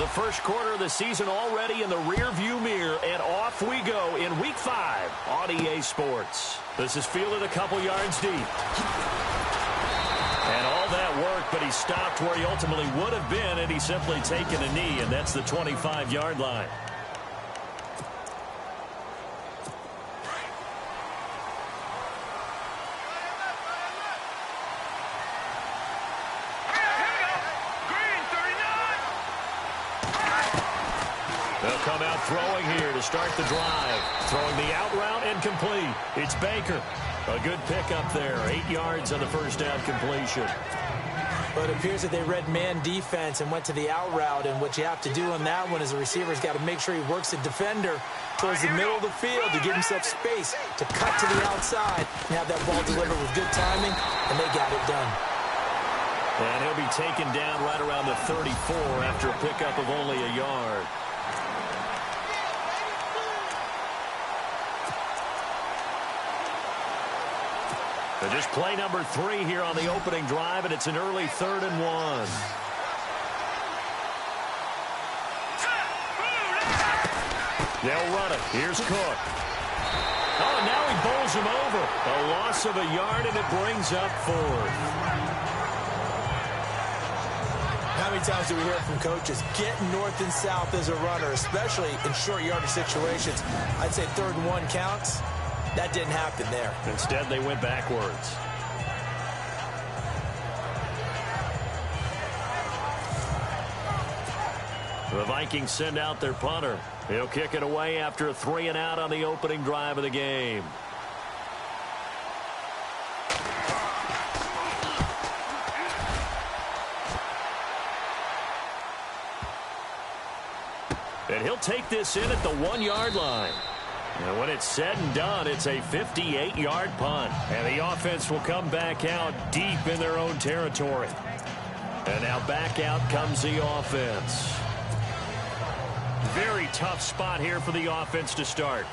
The first quarter of the season already in the rearview mirror, and off we go in Week 5 on EA Sports. This is fielded a couple yards deep. And all that work, but he stopped where he ultimately would have been, and he's simply taken a knee, and that's the 25-yard line. They'll come out throwing here to start the drive. Throwing the out route and complete. It's Baker. A good pickup there. 8 yards on the first down completion. But it appears that they read man defense and went to the out route. And what you have to do on that one is the receiver's got to make sure he works the defender towards the middle of the field to give himself space to cut to the outside and have that ball delivered with good timing, and they got it done. And he'll be taken down right around the 34 after a pickup of only a yard. But just play number 3 here on the opening drive, and it's an early 3rd and 1. They'll run it. Here's Cook. Oh, and now he bowls him over. A loss of a yard, and it brings up 4th. How many times do we hear from coaches, get north and south as a runner, especially in short yardage situations? I'd say 3rd and 1 counts. That didn't happen there. Instead, they went backwards. The Vikings send out their punter. He'll kick it away after a 3 and out on the opening drive of the game. And he'll take this in at the 1-yard line. And when it's said and done, it's a 58-yard punt. And the offense will come back out deep in their own territory. And now back out comes the offense. Very tough spot here for the offense to start.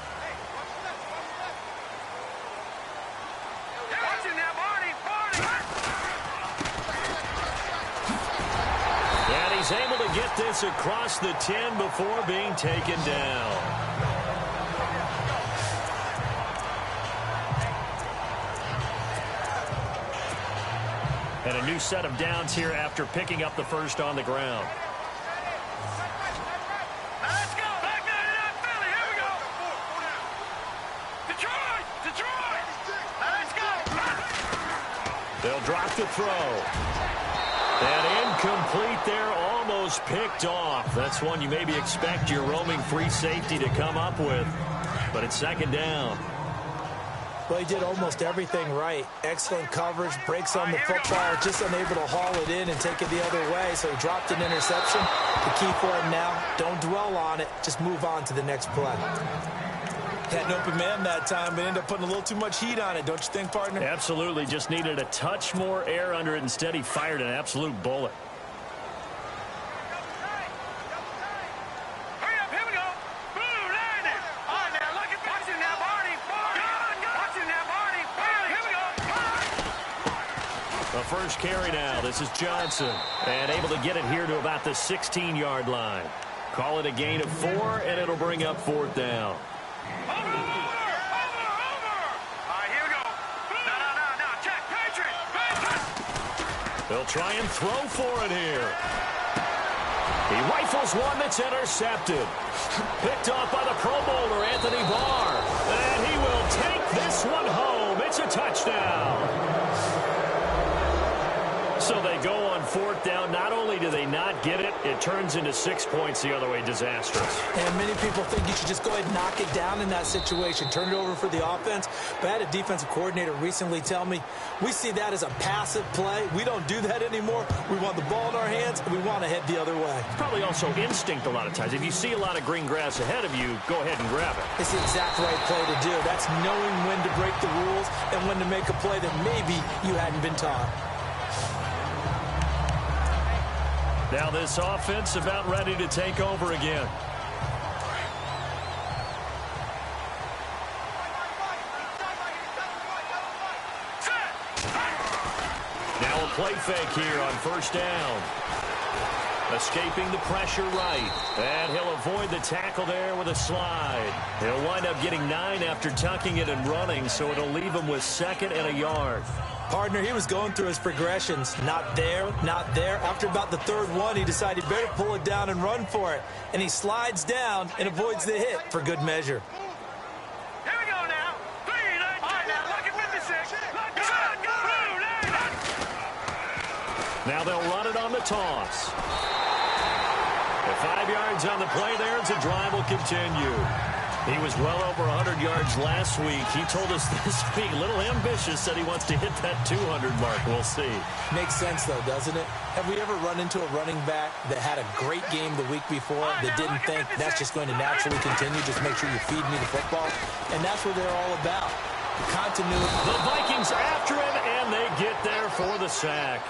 And he's able to get this across the 10 before being taken down. And a new set of downs here after picking up the first on the ground. Let's go. Back up, Philly. Here we go. Detroit. Let's go. They'll drop the throw. And incomplete there, almost picked off. That's one you maybe expect your roaming free safety to come up with. But it's 2nd down. Well, he did almost everything right. Excellent coverage, breaks on the football, just unable to haul it in and take it the other way. So he dropped an interception. The key for him now, don't dwell on it. Just move on to the next play. Had an open man that time, but ended up putting a little too much heat on it, don't you think, partner? Absolutely. Just needed a touch more air under it. Instead, he fired an absolute bullet. First carry now. This is Johnson. And able to get it here to about the 16-yard line. Call it a gain of 4, and it'll bring up 4th down. Over. All right, here we go. No. Check. Patriot. They'll try and throw for it here. He rifles one that's intercepted. Picked off by the Pro Bowler, Anthony Barr. And he will take this one home. It's a touchdown. So they go on 4th down. Not only do they not get it, it turns into 6 points the other way. Disastrous. And many people think you should just go ahead and knock it down in that situation. Turn it over for the offense. But I had a defensive coordinator recently tell me, we see that as a passive play. We don't do that anymore. We want the ball in our hands, and we want to head the other way. It's probably also instinct a lot of times. If you see a lot of green grass ahead of you, go ahead and grab it. It's the exact right play to do. That's knowing when to break the rules and when to make a play that maybe you hadn't been taught. Now this offense about ready to take over again. Now a play fake here on 1st down. Escaping the pressure right. And he'll avoid the tackle there with a slide. He'll wind up getting 9 after tucking it and running, so it'll leave him with 2nd and a yard. Partner, he was going through his progressions. Not there, not there. After about the 3rd one, he decided he better pull it down and run for it. And he slides down and avoids the hit for good measure. Here we go now. 3, 9, all right, now, look at 56. Now they'll run it on the toss. 5 yards on the play there as the drive will continue. He was well over 100 yards last week. He told us this week, a little ambitious, said he wants to hit that 200 mark. We'll see. Makes sense, though, doesn't it? Have we ever run into a running back that had a great game the week before that didn't think that's just going to naturally continue, just make sure you feed me the football? And that's what they're all about. Continuity. The Vikings after him, and they get there for the sack.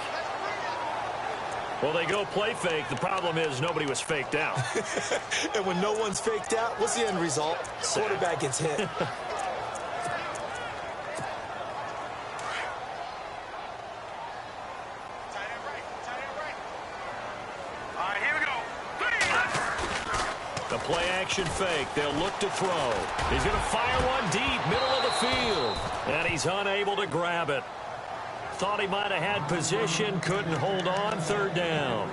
Well, they go play fake. The problem is nobody was faked out. And when no one's faked out, what's the end result? Quarterback gets hit. All right, here we go. The play action fake. They'll look to throw. He's going to fire one deep, middle of the field. And he's unable to grab it. Thought he might have had position, couldn't hold on, 3rd down.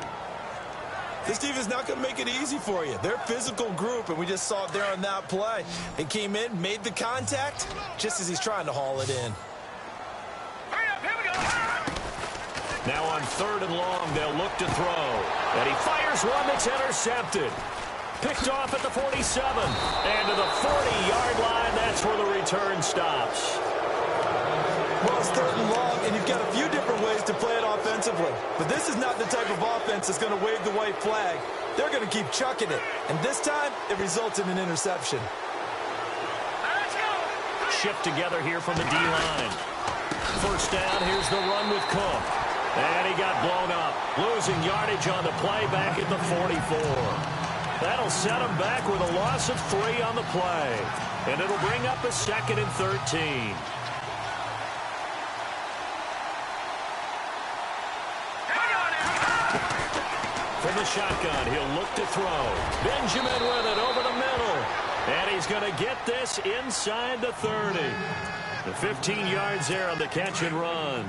This team is not going to make it easy for you. They're a physical group, and we just saw it there on that play. He came in, made the contact, just as he's trying to haul it in. Hurry up, here we go. Now on 3rd and long, they'll look to throw. And he fires one that's intercepted. Picked off at the 47. And to the 40-yard line, that's where the return stops. Well, it's 3rd and long, and you've got a few different ways to play it offensively. But this is not the type of offense that's going to wave the white flag. They're going to keep chucking it. And this time, it results in an interception. Let's go. Shift together here from the D-line. 1st down, here's the run with Cook. And he got blown up. Losing yardage on the play back at the 44. That'll set him back with a loss of 3 on the play. And it'll bring up a 2nd and 13. From the shotgun, he'll look to throw. Benjamin with it over the middle. And he's going to get this inside the 30. The 15 yards there on the catch and run.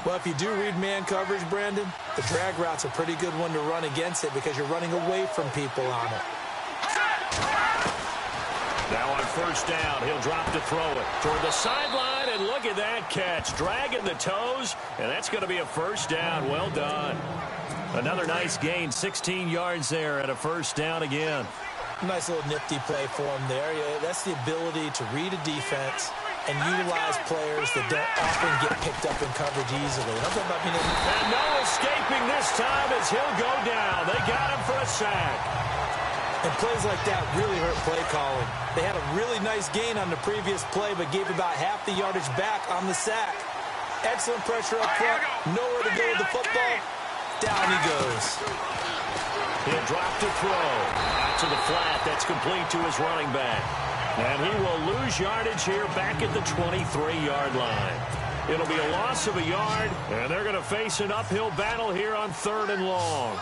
Well, if you do read man coverage, Brandon, the drag route's a pretty good one to run against it because you're running away from people on it. Now on 1st down, he'll drop to throw it toward the sideline, and look at that catch. Dragging the toes, and that's going to be a 1st down. Well done. Another nice gain, 16 yards there, and a 1st down again. Nice little nifty play for him there. Yeah, that's the ability to read a defense and utilize players that don't often get picked up in coverage easily. I'm talking about being able to... And no escaping this time as he'll go down. They got him for a sack. And plays like that really hurt play calling. They had a really nice gain on the previous play, but gave about half the yardage back on the sack. Excellent pressure up front. Nowhere to go with the football. Down he goes. He'll drop to throw. Out to the flat. That's complete to his running back. And he will lose yardage here back at the 23-yard line. It'll be a loss of a yard, and they're going to face an uphill battle here on 3rd and long.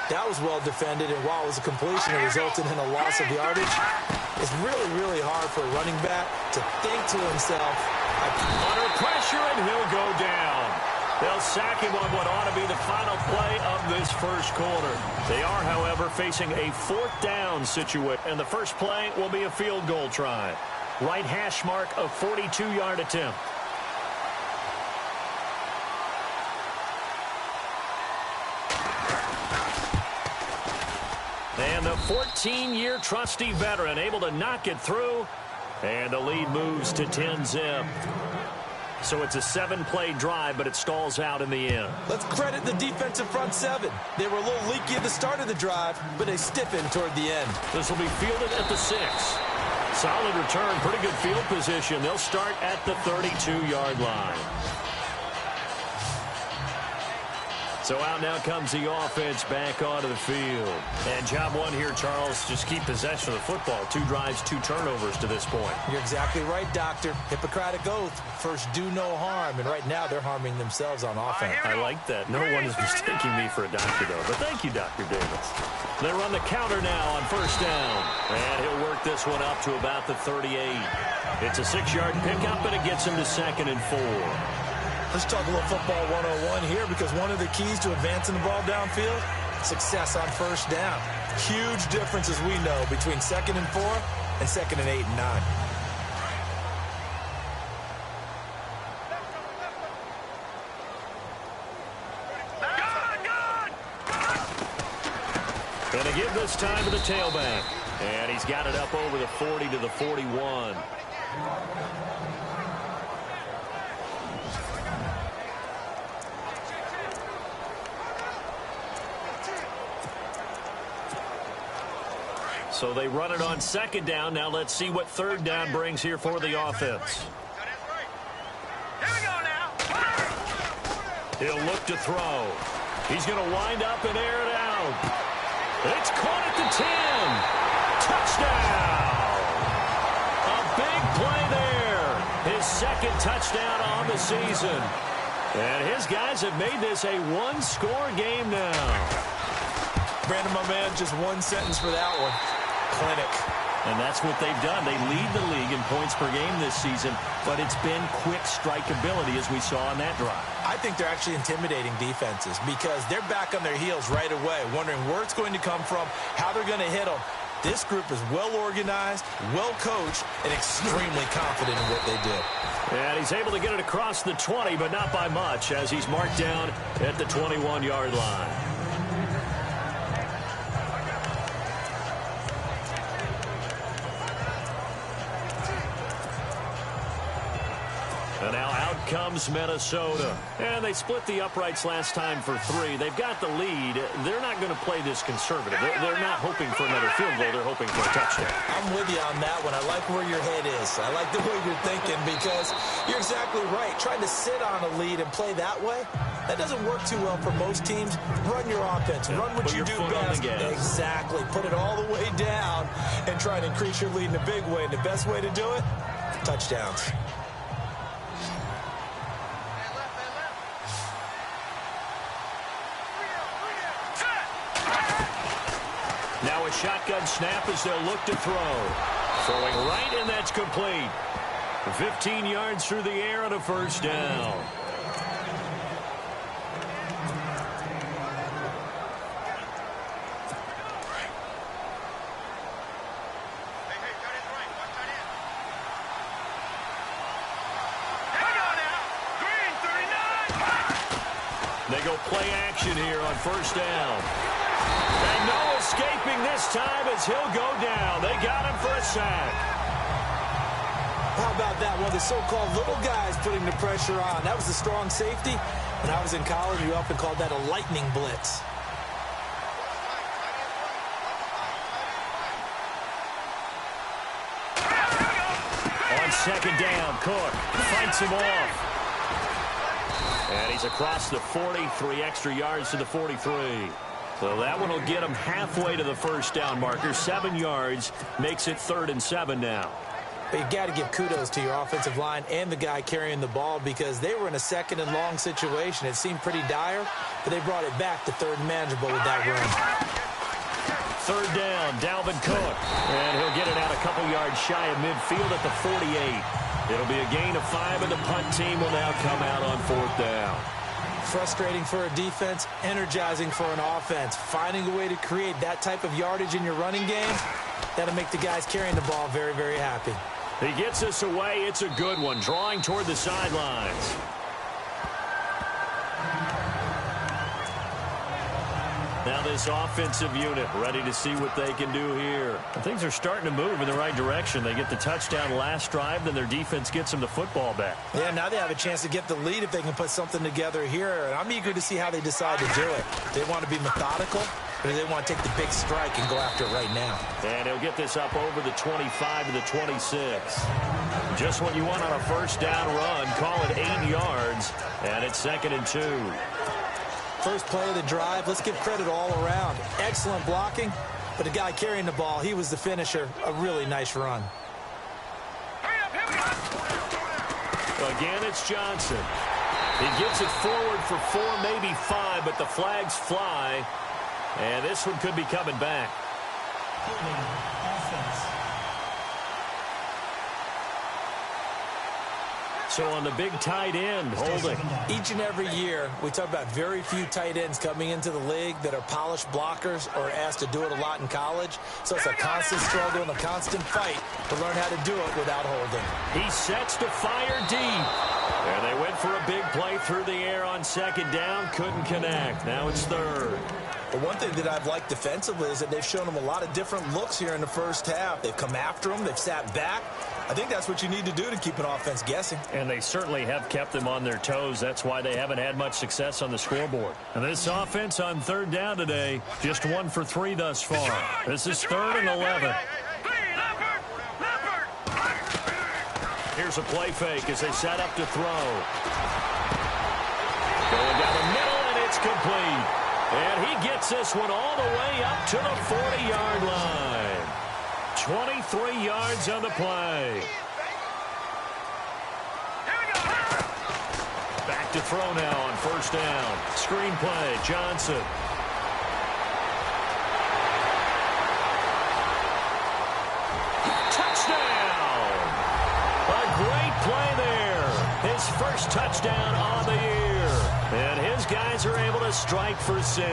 That was well defended, and while it was a completion, it resulted in a loss of yardage. It's really, really hard for a running back to think to himself. Under pressure, and he'll go down. They'll sack him on what ought to be the final play of this 1st quarter. They are, however, facing a 4th down situation, and the first play will be a field goal try. Right hash mark of 42-yard attempt. And the 14-year trusty veteran able to knock it through, and the lead moves to 10-zip. So it's a 7-play drive, but it stalls out in the end. Let's credit the defensive front 7. They were a little leaky at the start of the drive, but they stiffened toward the end. This will be fielded at the 6. Solid return, pretty good field position. They'll start at the 32-yard line. So out now comes the offense back onto the field. And job one here, Charles, just keep possession of the football. 2 drives, 2 turnovers to this point. You're exactly right, Doctor. Hippocratic oath. First, do no harm. And right now, they're harming themselves on offense. I like that. No one is mistaking me for a doctor, though. But thank you, Dr. Davis. They run the counter now on first down. And he'll work this one up to about the 38. It's a 6-yard pickup, and it gets him to 2nd and 4. Let's talk a little football 101 here, because one of the keys to advancing the ball downfield, success on first down. Huge difference, as we know, between 2nd and 4 and 2nd and 8 and 9. And they give this time to the tailback. And he's got it up over the 40 to the 41. So they run it on 2nd down. Now let's see what 3rd down brings here for the offense. Here we go now. He'll look to throw. He's going to wind up and air it out. It's caught at the 10. Touchdown. A big play there. His 2nd touchdown on the season. And his guys have made this a 1-score game now. Brandon, my man, just one sentence for that one. Clinic. And that's what they've done. They lead the league in points per game this season, but it's been quick strike ability, as we saw on that drive. I think they're actually intimidating defenses, because they're back on their heels right away, wondering where it's going to come from, how they're going to hit them. This group is well organized, well coached, and extremely confident in what they do. And he's able to get it across the 20, but not by much, as he's marked down at the 21-yard line. And now out comes Minnesota. And they split the uprights last time for 3. They've got the lead. They're not going to play this conservative. They're not hoping for another field goal. They're hoping for a touchdown. I'm with you on that one. I like where your head is. I like the way you're thinking, because you're exactly right. Trying to sit on a lead and play that way, that doesn't work too well for most teams. Run your offense. Run what you do best. Exactly. Put it all the way down and try and increase your lead in a big way. And the best way to do it, touchdowns. Now a shotgun snap as they'll look to throw. Throwing right, and that's complete. 15 yards through the air on a first down. They go play action here on first down. And no escaping this time as he'll go down. They got him for a sack. How about that? One of the so-called little guys putting the pressure on. That was a strong safety. When I was in college, we often called that a lightning blitz. On 2nd down, Cook fights him off. And he's across the 40, 3 extra yards to the 43. So that one will get him halfway to the first down marker. 7 yards makes it 3rd and 7 now. But you've got to give kudos to your offensive line and the guy carrying the ball, because they were in a 2nd and long situation. It seemed pretty dire, but they brought it back to 3rd and manageable with that run. 3rd down, Dalvin Cook. And he'll get it out a couple yards shy of midfield at the 48. It'll be a gain of 5, and the punt team will now come out on 4th down. Frustrating for a defense, energizing for an offense. Finding a way to create that type of yardage in your running game, that'll make the guys carrying the ball very, very happy. He gets this away. It's a good one, drawing toward the sidelines. Now this offensive unit ready to see what they can do here. And things are starting to move in the right direction. They get the touchdown last drive, then their defense gets them the football back. Yeah, now they have a chance to get the lead if they can put something together here. And I'm eager to see how they decide to do it. They want to be methodical, or do they want to take the big strike and go after it right now? And he'll get this up over the 25 to the 26. Just what you want on a first down run. Call it 8 yards, and it's 2nd and 2. First play of the drive, let's give credit all around. Excellent blocking, but the guy carrying the ball, he was the finisher. A really nice run. Again, it's Johnson. He gets it forward for 4, maybe 5, but the flags fly. And this one could be coming back. So on the big tight end, holding. Each and every year, we talk about very few tight ends coming into the league that are polished blockers or asked to do it a lot in college. So it's a constant struggle and a constant fight to learn how to do it without holding. He sets to fire deep. And they went for a big play through the air on second down. Couldn't connect. Now it's third. But one thing that I've liked defensively is that they've shown them a lot of different looks here in the first half. They've come after them. They've sat back. I think that's what you need to do to keep an offense guessing. And they certainly have kept them on their toes. That's why they haven't had much success on the scoreboard. And this offense on third down today, just 1 for 3 thus far. This is 3rd and 11. Here's a play fake as they set up to throw. Going down the middle, and it's complete. And he gets this one all the way up to the 40-yard line. 23 yards on the play. Back to throw now on first down. Screen play, Johnson. Touchdown! A great play there. His first touchdown on the year. And his guys are able to strike for 6.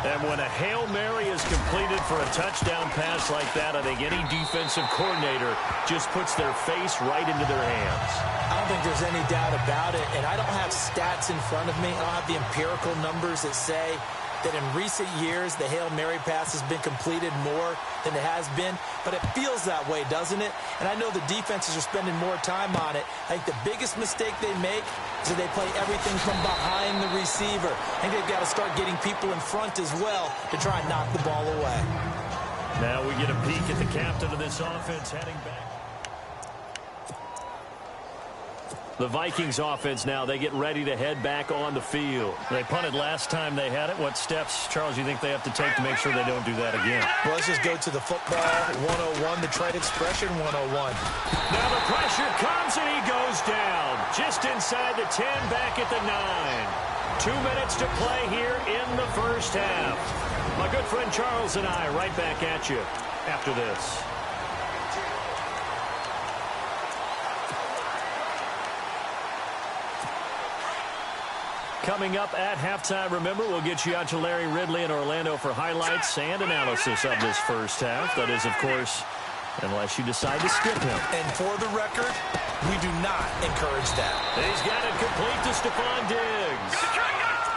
And when a Hail Mary is completed for a touchdown pass like that, I think any defensive coordinator just puts their face right into their hands. I don't think there's any doubt about it, and I don't have stats in front of me. I don't have the empirical numbers that say that in recent years the Hail Mary pass has been completed more than it has been, but it feels that way, doesn't it? And I know the defenses are spending more time on it. I think the biggest mistake they make is that they play everything from behind the receiver. I think they've got to start getting people in front as well to try and knock the ball away. Now we get a peek at the captain of this offense heading back. The Vikings offense now, they get ready to head back on the field. They punted last time they had it. What steps, Charles, you think they have to take to make sure they don't do that again? Well, let's just go to the football 101, the trade expression 101. Now the pressure comes and he goes down. Just inside the 10, back at the 9. 2 minutes to play here in the first half. My good friend Charles and I right back at you after this. Coming up at halftime, remember, we'll get you out to Larry Ridley in Orlando for highlights and analysis of this first half. That is, of course, unless you decide to skip him. And for the record, we do not encourage that. He's got it complete to Stephon Diggs.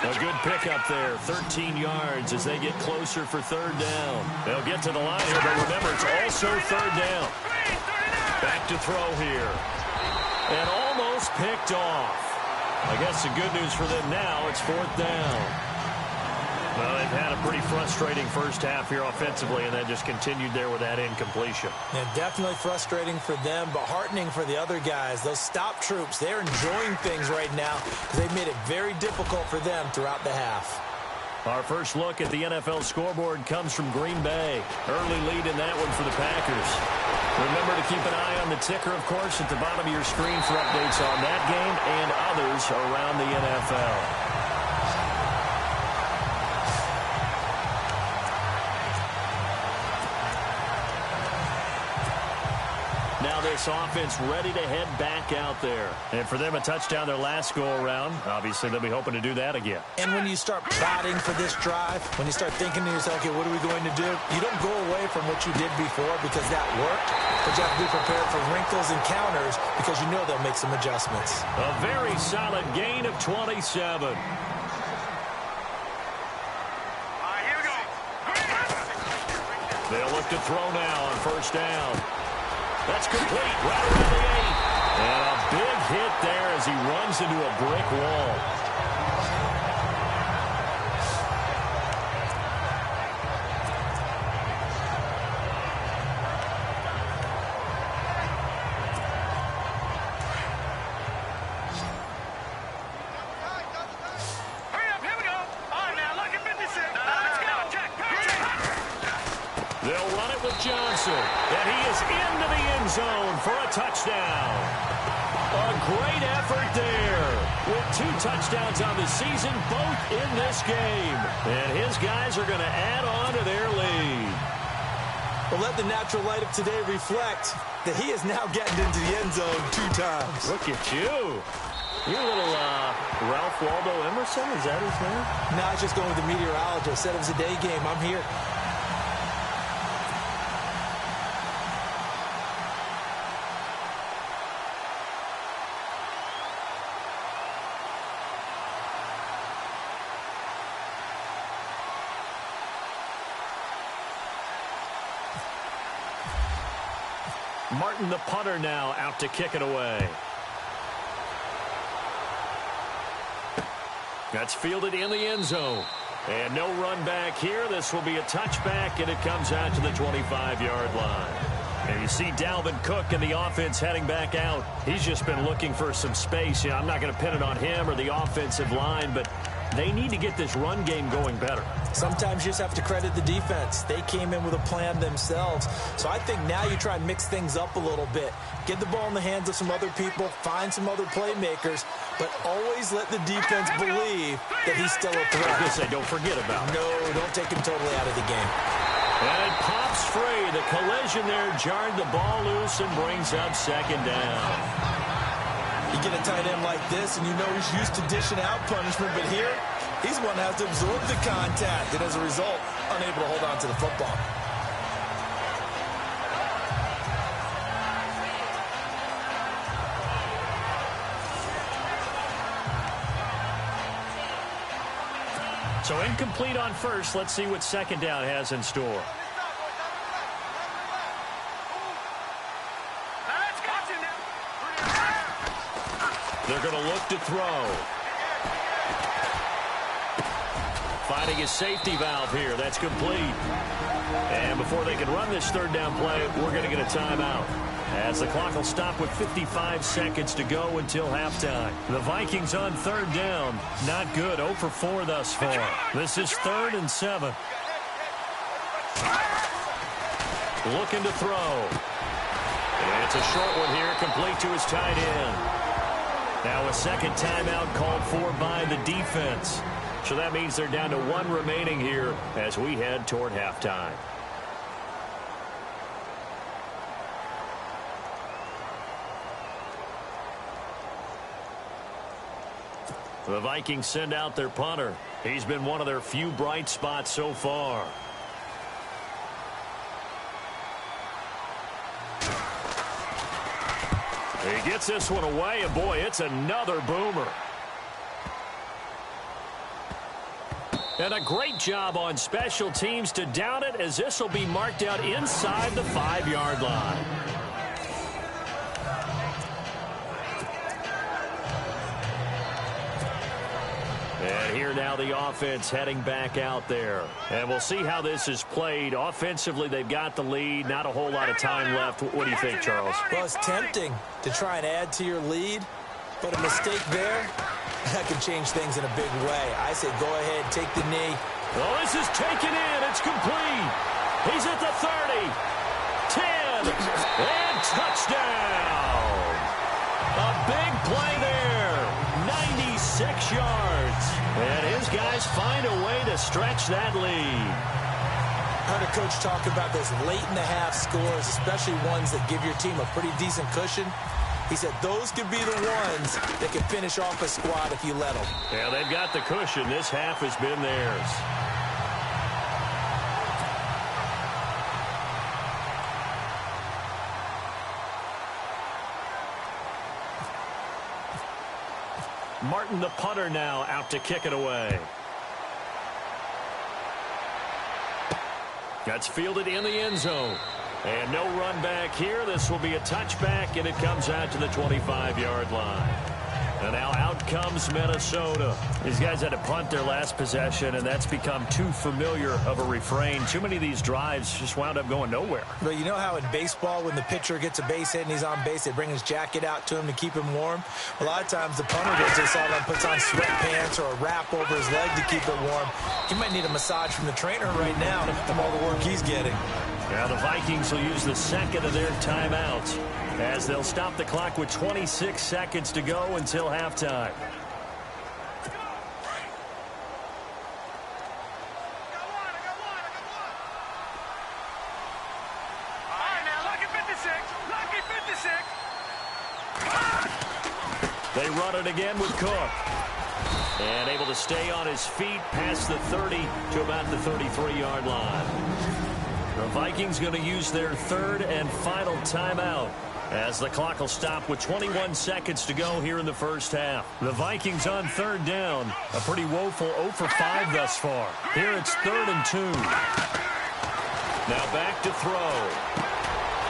A good pickup there, 13 yards as they get closer for third down. They'll get to the line here, but remember, it's also third down. Back to throw here. And almost picked off. I guess the good news for them now, it's 4th down. Well, they've had a pretty frustrating first half here offensively, and then just continued there with that incompletion. Yeah, definitely frustrating for them, but heartening for the other guys. Those stop troops, they're enjoying things right now because they've made it very difficult for them throughout the half. Our first look at the NFL scoreboard comes from Green Bay. Early lead in that one for the Packers. Remember to keep an eye on the ticker, of course, at the bottom of your screen for updates on that game and others around the NFL. Now this offense ready to head back out there. And for them, a touchdown their last go-around. Obviously, they'll be hoping to do that again. And when you start plotting for this drive, when you start thinking to yourself, okay, what are we going to do? You don't go away from what you did before because that worked, but you have to be prepared for wrinkles and counters because you know they'll make some adjustments. A very solid gain of 27. Here we go. They'll look to throw now on first down. That's complete, right around the 8. And a big hit there as he runs into a brick wall. They'll run it with Johnson, and he is into the end zone for a touchdown. A great effort there with 2 touchdowns on the season, both in this game. And his guys are going to add on to their lead. Well, let the natural light of today reflect that he is now getting into the end zone 2 times. Look at you. You little Ralph Waldo Emerson, is that his name? No, I was just going with the meteorologist. Said it was a day game. I'm here. Martin, the punter, now out to kick it away. That's fielded in the end zone. And no run back here. This will be a touchback, and it comes out to the 25-yard line. And you see Dalvin Cook and the offense heading back out. He's just been looking for some space. You know, I'm not going to pin it on him or the offensive line, but they need to get this run game going better. Sometimes you just have to credit the defense. They came in with a plan themselves. So I think now you try and mix things up a little bit. Get the ball in the hands of some other people, find some other playmakers, but always let the defense believe that he's still a threat. I was going to say, don't forget about it. No, don't take him totally out of the game. And it pops free. The collision there jarred the ball loose and brings up second down. You get a tight end like this, and you know he's used to dishing out punishment, but here, he's one that has to absorb the contact, and as a result, unable to hold on to the football. So incomplete on first. Let's see what second down has in store. They're going to look to throw. Finding his safety valve here. That's complete. And before they can run this third down play, we're going to get a timeout, as the clock will stop with 55 seconds to go until halftime. The Vikings on third down. Not good. 0 for 4 thus far. This is 3rd and 7. Looking to throw. And it's a short one here, complete to his tight end. Now a second timeout called for by the defense. So that means they're down to 1 remaining here as we head toward halftime. The Vikings send out their punter. He's been one of their few bright spots so far. He gets this one away, and boy, it's another boomer. And a great job on special teams to down it, as this will be marked out inside the 5-yard line. And here now the offense heading back out there. And we'll see how this is played. Offensively, they've got the lead. Not a whole lot of time left. What do you think, Charles? Well, it's tempting to try and add to your lead, but a mistake there, that can change things in a big way. I say go ahead, take the knee. Well, this is taken in. It's complete. He's at the 30, 10, and touchdown. A big play there. 96 yards. And his guys find a way to stretch that lead. Heard a coach talk about those late-in-the-half scores, especially ones that give your team a pretty decent cushion. He said those could be the ones that can finish off a squad if you let them. Yeah, they've got the cushion. This half has been theirs. Martin, the punter, now out to kick it away. That's fielded in the end zone. And no run back here. This will be a touchback, and it comes out to the 25-yard line. And now out comes Minnesota. These guys had to punt their last possession, and that's become too familiar of a refrain. Too many of these drives just wound up going nowhere. But you know how in baseball, when the pitcher gets a base hit and he's on base, they bring his jacket out to him to keep him warm? A lot of times the punter goes to the sideline, puts on sweatpants or a wrap over his leg to keep it warm. He might need a massage from the trainer right now from all the work he's getting. Now the Vikings will use the second of their timeouts as they'll stop the clock with 26 seconds to go until halftime. They run it again with Cook. And able to stay on his feet past the 30 to about the 33-yard line. The Vikings going to use their third and final timeout as the clock will stop with 21 seconds to go here in the first half. The Vikings on third down. A pretty woeful 0 for 5 thus far. Here it's 3rd and 2. Now back to throw.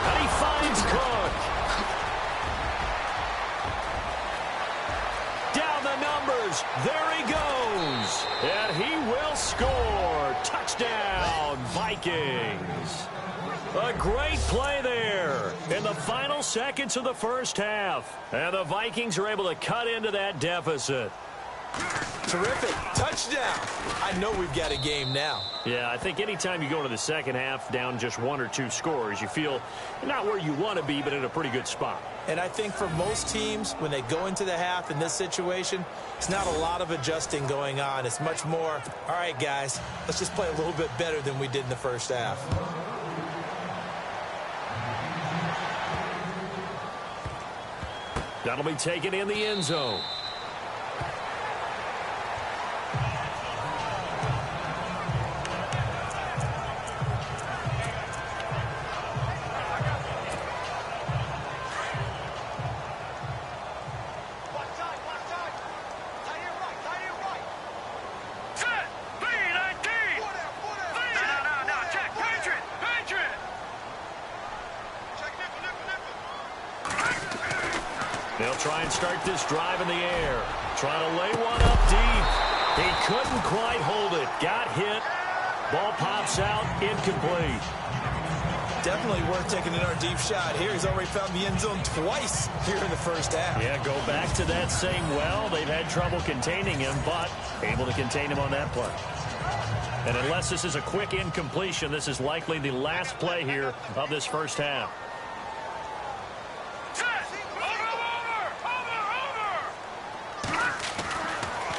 And he finds Cook. Numbers. There he goes. And he will score. Touchdown, Vikings. A great play there in the final seconds of the first half. And the Vikings are able to cut into that deficit. Terrific. Touchdown. I know we've got a game now. Yeah, I think anytime you go into the second half down just 1 or 2 scores, you feel not where you want to be, but in a pretty good spot. And I think for most teams, when they go into the half in this situation, it's not a lot of adjusting going on. It's much more, all right, guys, let's just play a little bit better than we did in the first half. That'll be taken in the end zone. They'll try and start this drive in the air. Trying to lay one up deep. He couldn't quite hold it. Got hit. Ball pops out. Incomplete. Definitely worth taking another deep shot here. He's already found the end zone twice here in the first half. Yeah, go back to that same well. They've had trouble containing him, but able to contain him on that play. And unless this is a quick incompletion, this is likely the last play here of this first half.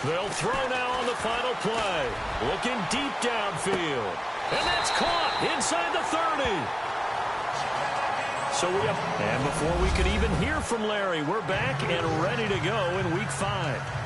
They'll throw now on the final play. Looking deep downfield. And that's caught inside the 30. So and before we could even hear from Larry, we're back and ready to go in Week 5.